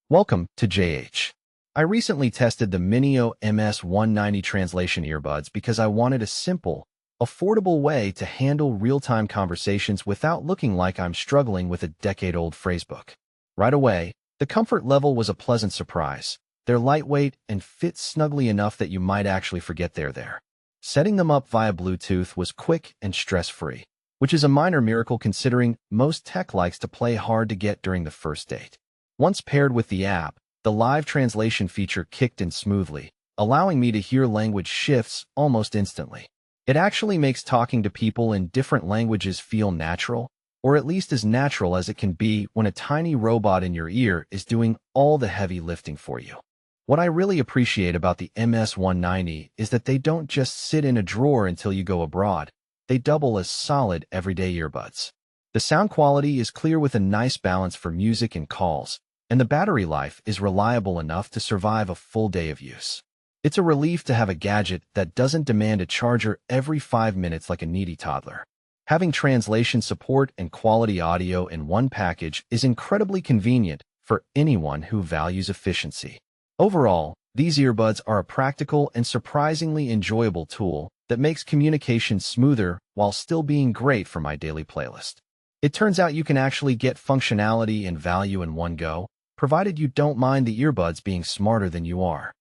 Welcome to JH. I recently tested the MINISO MS190 translation earbuds because I wanted a simple, affordable way to handle real-time conversations without looking like I'm struggling with a decade-old phrasebook. Right away, the comfort level was a pleasant surprise. They're lightweight and fit snugly enough that you might actually forget they're there. Setting them up via Bluetooth was quick and stress-free, which is a minor miracle considering most tech likes to play hard to get during the first date. Once paired with the app, the live translation feature kicked in smoothly, allowing me to hear language shifts almost instantly. It actually makes talking to people in different languages feel natural, or at least as natural as it can be when a tiny robot in your ear is doing all the heavy lifting for you. What I really appreciate about the MS190 is that they don't just sit in a drawer until you go abroad. They double as solid everyday earbuds. The sound quality is clear with a nice balance for music and calls, and the battery life is reliable enough to survive a full day of use. It's a relief to have a gadget that doesn't demand a charger every 5 minutes like a needy toddler. Having translation support and quality audio in one package is incredibly convenient for anyone who values efficiency. Overall, these earbuds are a practical and surprisingly enjoyable tool that makes communication smoother while still being great for my daily playlist. It turns out you can actually get functionality and value in one go, provided you don't mind the earbuds being smarter than you are.